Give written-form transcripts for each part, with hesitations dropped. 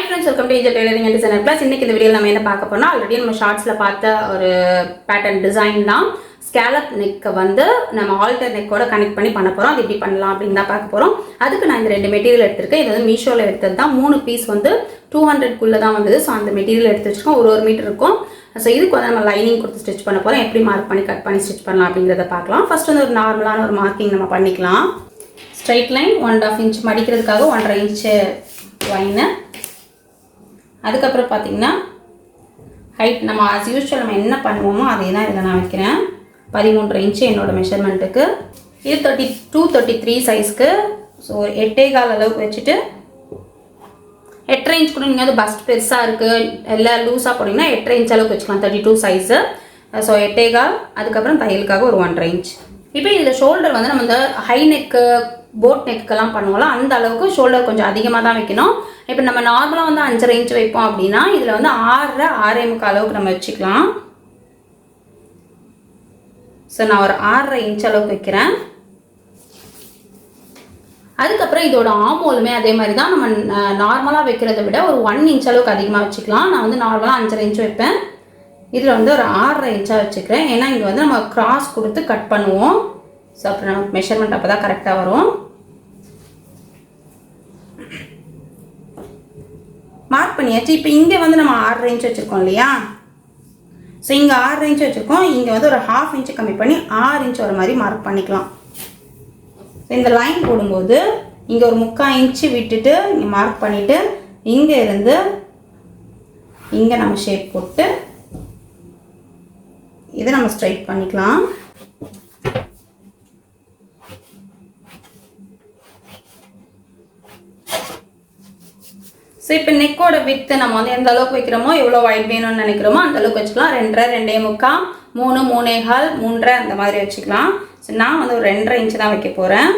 Hi friends, welcome to Angel Tailoring and Designer Class. இன்னைக்கு இந்த வீடியோல நம்ம என்ன பார்க்க போறோம்னா ஆல்ரெடி நம்ம ஷார்ட்ஸ்ல பார்த்த ஒரு பேட்டர்ன் டிசைன் தான். ஸ்கேலப் நெக் வந்து நம்ம ஆல்டர் நெக்கோட கனெக்ட் பண்ணி பண்ண போறோம். அது எப்படி பண்ணலாம் அப்படின்னு தான் பார்க்க போறோம். அதுக்கு நான் இந்த ரெண்டு மெட்டீரியல் எடுத்துர்க்கேன். இது வந்து மீஷோல எடுத்தது தான். 3 பீஸ் வந்து 200 குள்ள தான் வந்தது. சோ அந்த மெட்டீரியல் எடுத்து வச்சிருக்கோம். ஒரு மீட்டர் இருக்கும். சோ இதுக்கு வந்து நம்ம லைனிங் கொடுத்து ஸ்டிட்ச் பண்ண போறோம். எப்படி மார்க் பண்ணி கட் பண்ணி ஸ்டிட்ச் பண்ணலாம் அப்படிங்கறத பார்க்கலாம். ஃபர்ஸ்ட் வந்து ஒரு நார்மலான ஒரு மார்க்கிங் நம்ம பண்ணிக்கலாம். ஸ்ட்ரைட் லைன் 1.5 இன்ச் மடிக்கிறதுக்காக 1.5 இன்ச் லைன். அதுக்கப்புறம் பார்த்தீங்கன்னா ஹைட் நம்ம ஆஸ் யூஸ்வல் நம்ம என்ன பண்ணுவோமோ அதே தான் இதில் நான் வைக்கிறேன். 13 இன்ச்சு என்னோட மெஷர்மெண்ட்டுக்கு. இது 32-33 சைஸ்க்கு. ஸோ 8.25 அளவுக்கு வச்சுட்டு 8.5 இன்ச் கூட நீங்கள் வந்து பஸ்ட் பெருசாக இருக்குது இல்லை லூஸாக போட்டிங்கன்னா 8.5 இன்ச் அளவுக்கு வச்சுக்கலாம். 32 சைஸு. ஸோ 8.25. அதுக்கப்புறம் தையலுக்காக ஒரு 1.5 இன்ச். இப்போ இதில் ஷோல்டர் வந்து நம்ம இந்த ஹை நெக்கு போட் நெக்கெல்லாம் பண்ணுவோம்ல அந்த அளவுக்கு ஷோல்டர் கொஞ்சம் அதிகமாக தான் வைக்கணும். இப்போ நம்ம நார்மலாக வந்து 5.5 இன்ச் வைப்போம் அப்படின்னா இதில் வந்து 6.5 அளவுக்கு நம்ம வச்சுக்கலாம். ஸோ நான் ஒரு 6.5 இன்ச் அளவுக்கு வைக்கிறேன். அதுக்கப்புறம் இதோட ஆமோலுமே அதே மாதிரி தான். நம்ம நார்மலாக வைக்கிறத விட ஒரு 1 இன்ச் அளவுக்கு அதிகமாக வச்சுக்கலாம். நான் வந்து நார்மலாக 5.5 இன்ச் வைப்பேன். இதில் வந்து ஒரு 6.5 இன்ச்சாக வச்சுக்கிறேன். ஏன்னா இங்கே வந்து நம்ம கிராஸ் கொடுத்து கட் பண்ணுவோம். ஸோ அப்புறம் நமக்கு மெஷர்மெண்ட் அப்போ தான் கரெக்டாக வரும். மார்க் பண்ணியாச்சு. இப்போ இங்கே வந்து நம்ம 6.5 இன்ச் வச்சுருக்கோம் இல்லையா? ஸோ இங்கே 6.5 இன்ச் வச்சுருக்கோம். இங்கே வந்து ஒரு 1/2 இன்ச்சு கம்மி பண்ணி 6 இன்ச் வர மாதிரி மார்க் பண்ணிக்கலாம். இந்த லைன் போடும்போது இங்கே ஒரு 3/4 இன்ச்சு விட்டுட்டு இங்கே மார்க் பண்ணிவிட்டு இங்கே இருந்து இங்கே நம்ம ஷேப் போட்டு இதை நம்ம ஸ்ட்ரைட் பண்ணிக்கலாம். ஸோ இப்போ நெக்கோட வித்து நம்ம வந்து எந்த அளவுக்கு வைக்கிறோமோ எவ்வளோ வைட் வேணும்னு நினைக்கிறோமோ அந்த அளவுக்கு வச்சுக்கலாம். 2.5, 2.25, 3, 3.25, 3.5 அந்த மாதிரி வச்சுக்கலாம். ஸோ நான் வந்து ஒரு 2.5 இன்ச்சு தான் வைக்க போகிறேன்.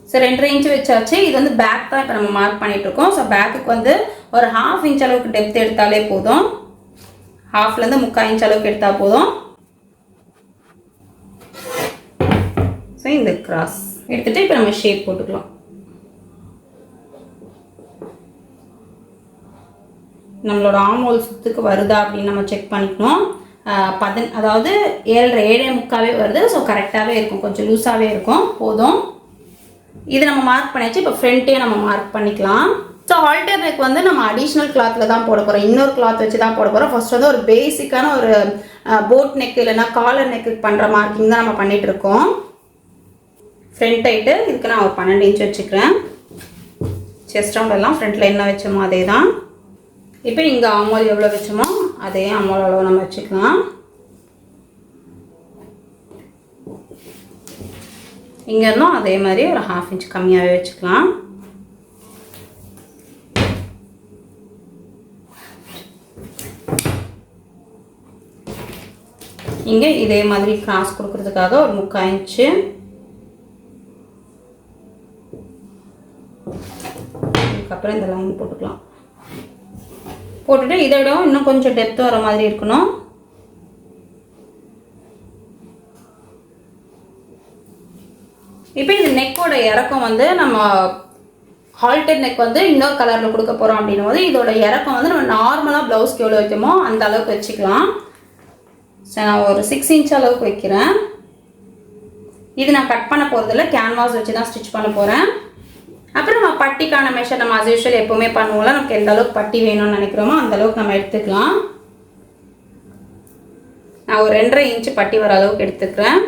ஸோ 2.5 இன்ச்சு வச்சாச்சு. இது வந்து பேக் தான் இப்போ நம்ம மார்க் பண்ணிட்டு இருக்கோம். ஸோ பேக்குக்கு வந்து ஒரு 1/2 இன்ச் அளவுக்கு டெப்த் எடுத்தாலே போதும். 1/2லேருந்து 3/4 இன்ச் அளவுக்கு எடுத்தால் போதும். ஸோ இந்த கிராஸ் எடுத்துகிட்டு இப்போ நம்ம ஷேப் போட்டுக்கலாம். நம்மளோட ஆமோல் சுத்துக்கு வருதா அப்படின்னு நம்ம செக் பண்ணிக்கணும். அதாவது 7.5 வருது. ஸோ கரெக்டாகவே இருக்கும். கொஞ்சம் லூஸாகவே இருக்கும். போதும். இது நம்ம மார்க் பண்ணியாச்சு. இப்போ ஃப்ரண்ட்டே நம்ம மார்க் பண்ணிக்கலாம். ஸோ ஆல்டர் நெக் வந்து நம்ம அடிஷ்னல் கிளாத்தில் தான் போட போகிறோம். இன்னொரு கிளாத் வச்சு தான் போட போகிறோம். ஃபர்ஸ்ட் வந்து ஒரு பேசிக்கான ஒரு போட் நெக் இல்லைன்னா காலர் நெக்கு பண்ணுற மார்க்கிங் தான் நம்ம பண்ணிகிட்டு இருக்கோம். ஃப்ரண்ட் ஹைட்டு இதுக்கு நான் ஒரு 12 இன்ச் வச்சுக்கிறேன். செஸ்ட் ரவுண்ட் எல்லாம் ஃப்ரண்ட்டில் என்ன வச்சோமோ அதே தான். இப்போ இங்கே ஆமோல் எவ்வளோ வச்சோமோ அதே ஆமோல் அளவு நம்ம வச்சுக்கலாம். இங்கே இருந்தும் அதே மாதிரி ஒரு 1/2 இன்ச் கம்மியாகவே வச்சுக்கலாம். இங்கே இதே மாதிரி கிராஸ் கொடுக்கறதுக்காக ஒரு 3/4 இன்ச்சு. அதுக்கப்புறம் இந்த லைன் போட்டுக்கலாம். போட்டுட்டு இதை விட இன்னும் கொஞ்சம் டெப்த் வர மாதிரி இருக்கணும். இப்போ இந்த நெக்கோட இறக்கம் வந்து நம்ம ஹால்டர் நெக் வந்து இன்னொரு கலரில் கொடுக்க போகிறோம் அப்படின்னும் போது இதோட இறக்கம் வந்து நம்ம நார்மலாக ப்ளவுஸ்க்கு எவ்வளோ வைக்கமோ அந்த அளவுக்கு வச்சுக்கலாம். ஸோ நான் ஒரு 6 இன்ச் அளவுக்கு வைக்கிறேன். இது நான் கட் பண்ண போகிறதில்ல, கேன்வாஸ் வச்சு தான் ஸ்டிச் பண்ண போகிறேன். அப்புறம் நம்ம பட்டிக்கான மெஷர் நம்ம ஆஸ் யூஸ்வல் எப்போவுமே பண்ணுவோம்ல, நமக்கு எந்த அளவுக்கு பட்டி வேணும்னு நினைக்கிறோமோ அந்த அளவுக்கு நம்ம எடுத்துக்கலாம். நான் ஒரு 2.5 இன்ச்சு பட்டி வர அளவுக்கு எடுத்துக்கிறேன்.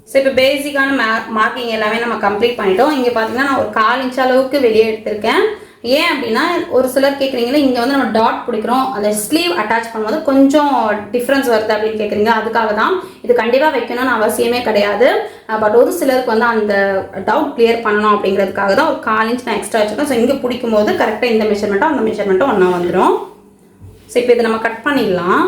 ஸோ இப்போ பேசிக்கான மார்க்கிங் எல்லாமே நம்ம கம்ப்ளீட் பண்ணிட்டோம். இங்கே பார்த்தீங்கன்னா நான் ஒரு 1/4 இன்ச் அளவுக்கு வெளியே எடுத்திருக்கேன். ஏன் அப்படின்னா ஒரு சிலர் கேட்குறீங்களா, இங்கே வந்து நம்ம டாட் பிடிக்கிறோம் அந்த ஸ்லீவ் அட்டாச் பண்ணும்போது கொஞ்சம் டிஃப்ரென்ஸ் வருது அப்படின்னு கேட்குறீங்க. அதுக்காக தான். இது கண்டிப்பாக வைக்கணும்னு அவசியமே கிடையாது. பட் ஒரு சிலருக்கு வந்து அந்த டவுட் கிளியர் பண்ணணும் அப்படிங்கிறதுக்காக தான் ஒரு 1/4 இன்ச் நான் எக்ஸ்ட்ரா வச்சுருக்கேன். ஸோ இங்கே பிடிக்கும் போது கரெக்டாக இந்த மெஷர்மெண்ட்டும் அந்த மெஷர்மெண்ட்டும் ஒன்றா வந்துடும். ஸோ இப்போ இதை நம்ம கட் பண்ணிடலாம்.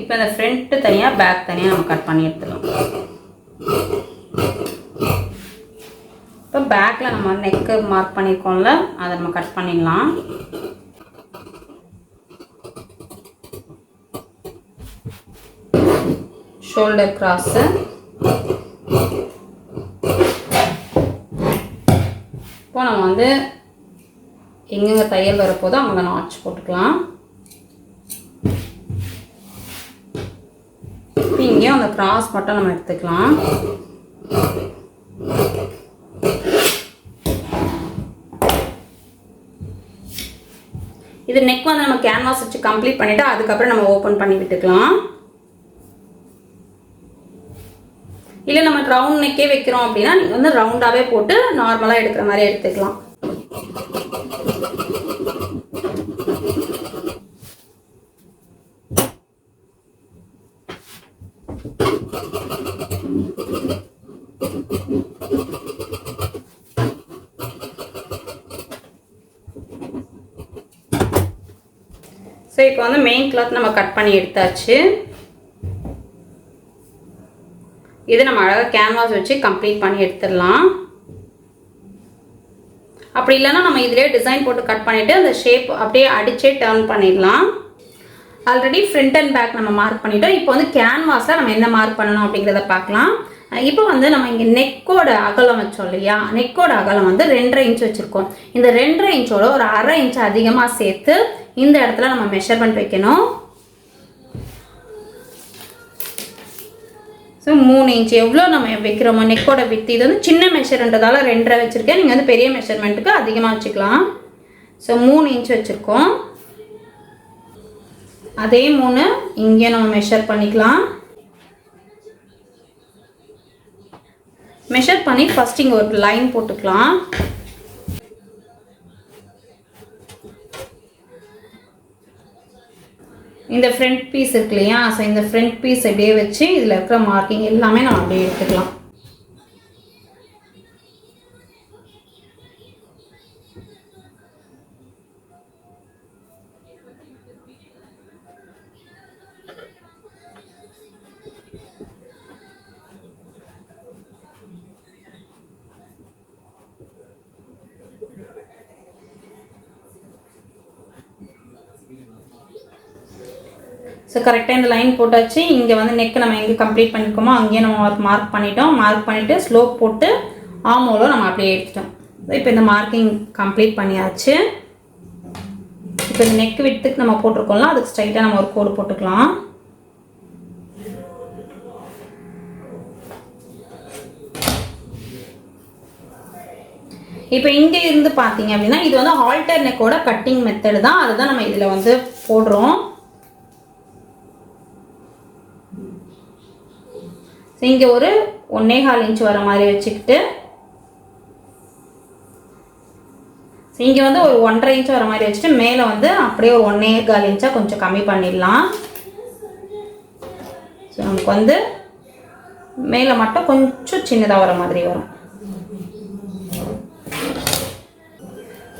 இப்போ அந்த ஃப்ரண்ட்டு தனியாக பேக் தனியாக நம்ம கட் பண்ணி எடுத்துக்கலாம். இப்போ பேக்கில் நம்ம நெக்கு மார்க் பண்ணியிருக்கோம்ல, அதை நம்ம கட் பண்ணிடலாம். ஷோல்டர் கிராஸு, இப்போ நம்ம வந்து எங்கெங்கே தையல் வரப்போதோ அங்கே நாட்ச் போட்டுக்கலாம். இங்கேயும் அந்த கிராஸ் மட்டும் நம்ம எடுத்துக்கலாம். இது நெக் வந்து நம்ம கேன்வாஸ் வச்சு கம்ப்ளீட் பண்ணிவிட்டு அதுக்கப்புறம் நம்ம ஓப்பன் பண்ணி விட்டுக்கலாம். இல்லை நம்ம ரவுண்ட் நெக்கே வைக்கிறோம் அப்படின்னா நீங்கள் வந்து ரவுண்டாகவே போட்டு நார்மலாக எடுக்கிற மாதிரி எடுத்துக்கலாம். ஸோ இப்போ வந்து மெயின் கிளாத் நம்ம கட் பண்ணி எடுத்தாச்சு. இது நம்ம அழகாக கேன்வாஸ் வச்சு கம்ப்ளீட் பண்ணி எடுத்துடலாம். அப்படி இல்லைன்னா நம்ம இதிலே டிசைன் போட்டு கட் பண்ணிவிட்டு அந்த ஷேப் அப்படியே அடிச்சே டர்ன் பண்ணிடலாம். ஆல்ரெடி ஃப்ரண்ட் அண்ட் பேக் நம்ம மார்க் பண்ணிட்டோம். இப்போ வந்து கேன்வாஸில் நம்ம என்ன மார்க் பண்ணணும் அப்படிங்கிறத பார்க்கலாம். இப்போ வந்து நம்ம இங்கே நெக்கோட அகலம் வச்சோம் இல்லையா, நெக்கோட அகலம் வந்து 2.5 இன்ச் வச்சுருக்கோம். இந்த 2.5 இன்ச்சோட ஒரு 1/2 இன்ச் அதிகமாக சேர்த்து இந்த இடத்துல நம்ம மெஷர்மெண்ட் வைக்கணும். ஸோ 3 இன்ச் எவ்வளோ நம்ம வைக்கிறோமோ நெக்கோட வித்து, இது வந்து சின்ன மெஷர்ன்றதால 2.5 வச்சுருக்கேன். நீங்கள் வந்து பெரிய மெஷர்மெண்ட்டுக்கு அதிகமாக வச்சுக்கலாம். ஸோ 3 இன்ச் வச்சுருக்கோம். அதே 3 இங்கே நம்ம மெஷர் பண்ணிக்கலாம். மெஷர் பண்ணி ஃபஸ்ட் இங்கே ஒரு லைன் போட்டுக்கலாம். இந்த ஃப்ரண்ட் பீஸ் இருக்கு இல்லையா, ஸோ இந்த ஃப்ரண்ட் பீஸ் அப்படியே வச்சு இதில் இருக்கிற மார்க்கிங் எல்லாமே நம்ம அப்படியே எடுத்துக்கலாம். ஸோ கரெக்டாக இந்த லைன் போட்டாச்சு. இங்கே வந்து நெக்கு நம்ம எங்கே கம்ப்ளீட் பண்ணியிருக்கோமோ அங்கேயே நம்ம மார்க் பண்ணிட்டோம். மார்க் பண்ணிவிட்டு ஸ்லோப் போட்டு ஆமோலோ நம்ம அப்படியே எடுத்துட்டோம். இப்போ இந்த மார்க்கிங் கம்ப்ளீட் பண்ணியாச்சு. இப்போ இந்த நெக் விட்டுக்கு நம்ம போட்டிருக்கோம்ல, அதுக்கு ஸ்ட்ரைட்டாக நம்ம ஒரு கோடு போட்டுக்கலாம். இப்போ இங்கே இருந்து பார்த்தீங்க அப்படின்னா இது வந்து ஆல்டர் நெக்கோட கட்டிங் மெத்தடு தான், அதுதான் நம்ம இதில் வந்து போடுறோம். இங்கே ஒரு 1.25 இன்ச் வர மாதிரி வச்சுக்கிட்டு இங்கே வந்து ஒரு 1.5 இன்ச் வர மாதிரி வச்சுட்டு மேலே வந்து அப்படியே ஒரு 1.25 இன்ச்சாக கொஞ்சம் கம்மி பண்ணிடலாம். ஸோ நமக்கு வந்து மேலே மட்டும் கொஞ்சம் சின்னதாக வர மாதிரி வரும்.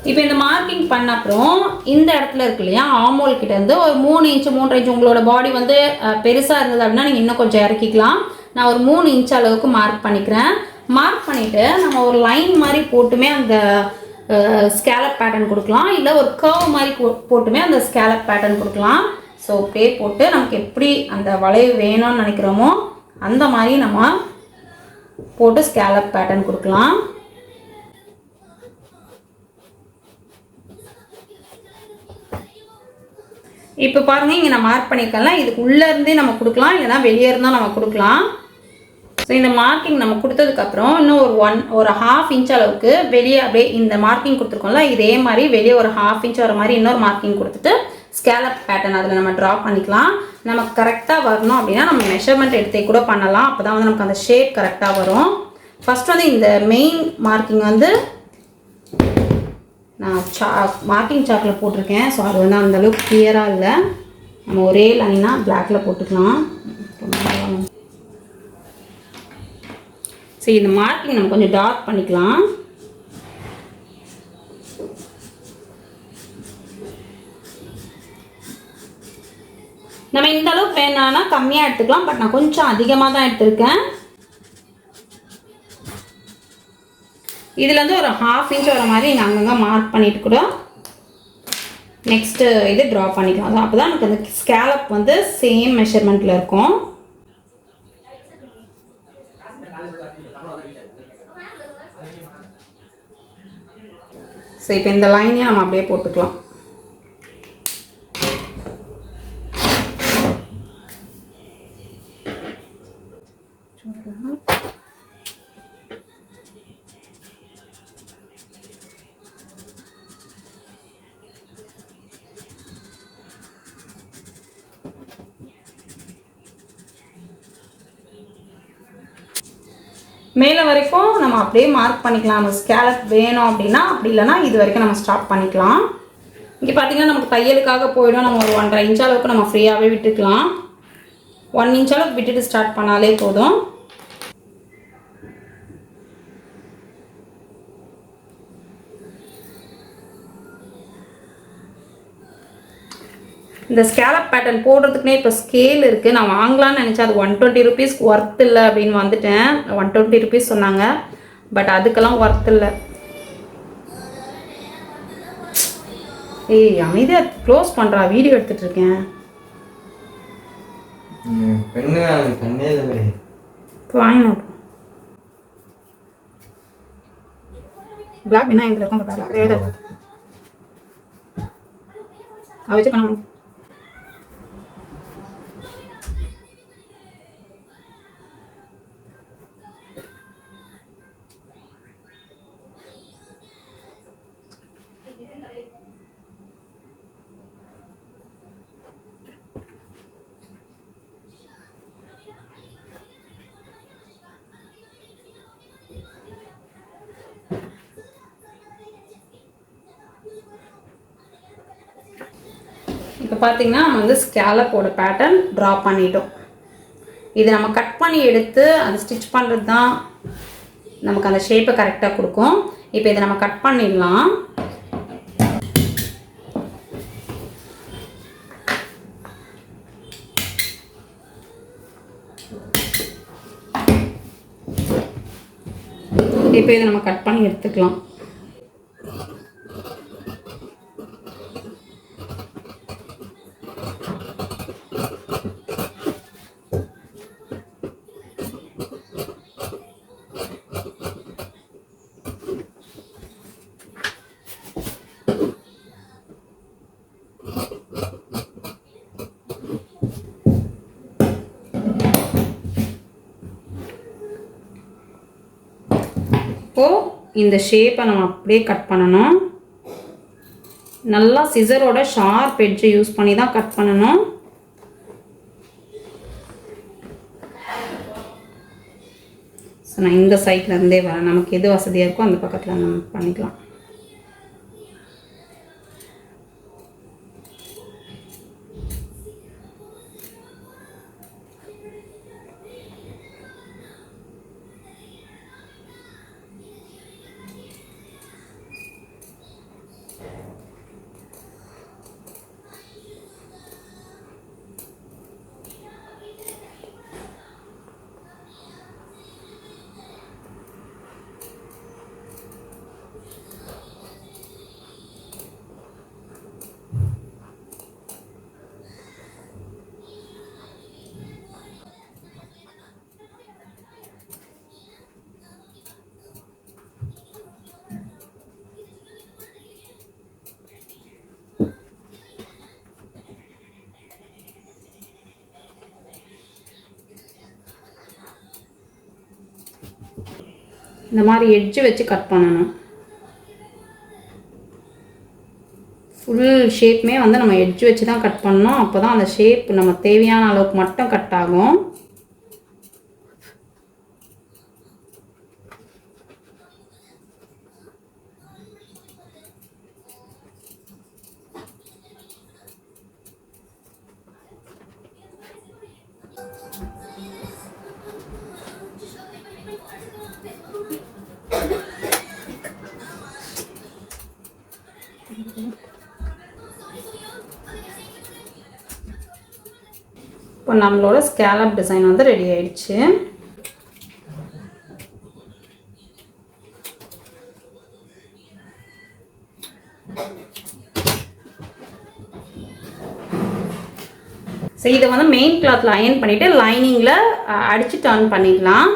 இப்போ இந்த மார்க்கிங் பண்ண அப்புறம் இந்த இடத்துல இருக்கு இல்லையா, ஆமோல் கிட்ட இருந்து ஒரு 3 இன்ச் 3.5 இன்ச் உங்களோட பாடி வந்து பெருசாக இருந்தது அப்படின்னா நீங்கள் இன்னும் கொஞ்சம் இறக்கிக்கலாம். நான் ஒரு 3 இன்ச் அளவுக்கு மார்க் பண்ணிக்கிறேன். மார்க் பண்ணிவிட்டு நம்ம ஒரு லைன் மாதிரி போட்டுமே அந்த ஸ்கேலப் பேட்டர்ன் கொடுக்கலாம், இல்லை ஒரு கர்வ் மாதிரி போட்டுமே அந்த ஸ்கேலப் பேட்டர்ன் கொடுக்கலாம். ஸோ அப்படியே போட்டு நமக்கு எப்படி அந்த வளைவு வேணும்னு நினைக்கிறோமோ அந்த மாதிரி நம்ம போட்டு ஸ்கேலப் பேட்டர்ன் கொடுக்கலாம். இப்போ பாருங்கள், இங்கே நான் மார்க் பண்ணியிருக்கேன்ல, இதுக்கு உள்ளேருந்தே நம்ம கொடுக்கலாம், இல்லைனா வெளியே இருந்தால் நம்ம கொடுக்கலாம். ஸோ இந்த மார்க்கிங் நம்ம கொடுத்ததுக்கப்புறம் இன்னும் ஒரு 1/2 இன்ச் அளவுக்கு வெளியே அப்படியே இந்த மார்க்கிங் கொடுத்துருக்கோம்ல, இதே மாதிரி வெளியே ஒரு 1/2 இன்ச் வர மாதிரி இன்னொரு மார்க்கிங் கொடுத்துட்டு ஸ்கேலப் பேட்டர்ன் அதில் நம்ம ட்ரா பண்ணிக்கலாம். நமக்கு கரெக்டாக வரணும் அப்படின்னா நம்ம மெஷர்மெண்ட் எடுத்தே கூட பண்ணலாம். அப்போ தான் வந்து நமக்கு அந்த ஷேப் கரெக்டாக வரும். ஃபஸ்ட் வந்து இந்த மெயின் மார்க்கிங் வந்து நான் மார்க்கிங் சாக்கில் போட்டிருக்கேன். ஸோ அது வந்து அந்தளவுக்கு கிளியராக இல்லை. நம்ம ஒரே லைனாக பிளாக்கில் போட்டுக்கலாம். சரி, இந்த மார்க்கிங் நம்ம கொஞ்சம் டார்க் பண்ணிக்கலாம். நம்ம இந்த அளவுக்கு வேணான்னா கம்மியாக எடுத்துக்கலாம், பட் நான் கொஞ்சம் அதிகமாக தான் எடுத்திருக்கேன். இதுலேருந்து ஒரு 1/2 இன்ச் வர மாதிரி நீங்கள் அங்கங்கே மார்க் பண்ணிட்டு கூட நெக்ஸ்ட்டு இது ட்ரா பண்ணிக்கலாம். அது அப்போ தான் எனக்கு அந்த ஸ்கேலப் வந்து சேம் மெஷர்மெண்ட்டில் இருக்கும். ஸோ இப்போ இந்த லைனையும் நம்ம அப்படியே போட்டுக்கலாம். மேலே வரைக்கும் நம்ம அப்படியே மார்க் பண்ணிக்கலாம். நம்ம ஸ்கேலப் வேணும் அப்படின்னா, அப்படி இல்லைனா இது வரைக்கும் நம்ம ஸ்டாப் பண்ணிக்கலாம். இங்கே பார்த்தீங்கன்னா நமக்கு தையலுக்காக போயிடும். நம்ம ஒரு 1.5 இன்ச் அளவுக்கு நம்ம ஃப்ரீயாகவே விட்டுக்கலாம். 1 இன்ச் அளவுக்கு விட்டுட்டு ஸ்டார்ட் பண்ணாலே போதும். இந்த ஸ்கேலப் பேட்டர்ன் போடுறதுக்குனே இப்போ ஸ்கேல் இருக்குது. நான் வாங்கலான்னு நினச்சேன், அது 120 ருபீஸ்க்கு ஒர்த் இல்லை அப்படின்னு வந்துட்டேன். 120 ருபீஸ் சொன்னாங்க, பட் அதுக்கெல்லாம் ஒர்த் இல்லை. ஏய் அமைதியாக க்ளோஸ் பண்ணுறா, வீடியோ எடுத்துகிட்டு இருக்கேன். வாங்கினா பிளாக் என்ன எங்களுக்கு இருக்கும் வச்சு பண்ண. இப்போ பார்த்தீங்கன்னா நம்ம வந்து ஸ்கேலப்போட பேட்டர்ன் ட்ரா பண்ணிட்டோம். இதை நம்ம கட் பண்ணி எடுத்து அதை ஸ்டிச் பண்ணுறது தான் நமக்கு அந்த ஷேப்பை கரெக்டாக கொடுக்கும். இப்போ இதை நம்ம கட் பண்ணிடலாம். இப்போ இதை நம்ம கட் பண்ணி எடுத்துக்கலாம். இப்போது இந்த ஷேப்பை நம்ம அப்படியே கட் பண்ணணும். நல்லா சிசரோட ஷார்ப் எட்ஜை யூஸ் பண்ணி தான் கட் பண்ணணும். ஸோ நான் இந்த சைட்லேருந்தே வரேன். நமக்கு எது வசதியாக இருக்கோ அந்த பக்கத்தில் நம்ம பண்ணிக்கலாம். இந்த மாதிரி எட்ஜ் வச்சு கட் பண்ணணும். ஃபுல் ஷேப்புமே வந்து நம்ம எட்ஜ் வச்சு தான் கட் பண்ணணும். அப்போ தான் அந்த ஷேப் நம்ம தேவையான அளவுக்கு மட்டும் கட் ஆகும். இப்போ நம்மளோட ஸ்கேலப் டிசைன் வந்து ரெடி ஆயிடுச்சு. ஸோ இதை வந்து மெயின் கிளாத்தில் அயன் பண்ணிவிட்டு லைனிங்கில் அடித்து டர்ன் பண்ணிடலாம்.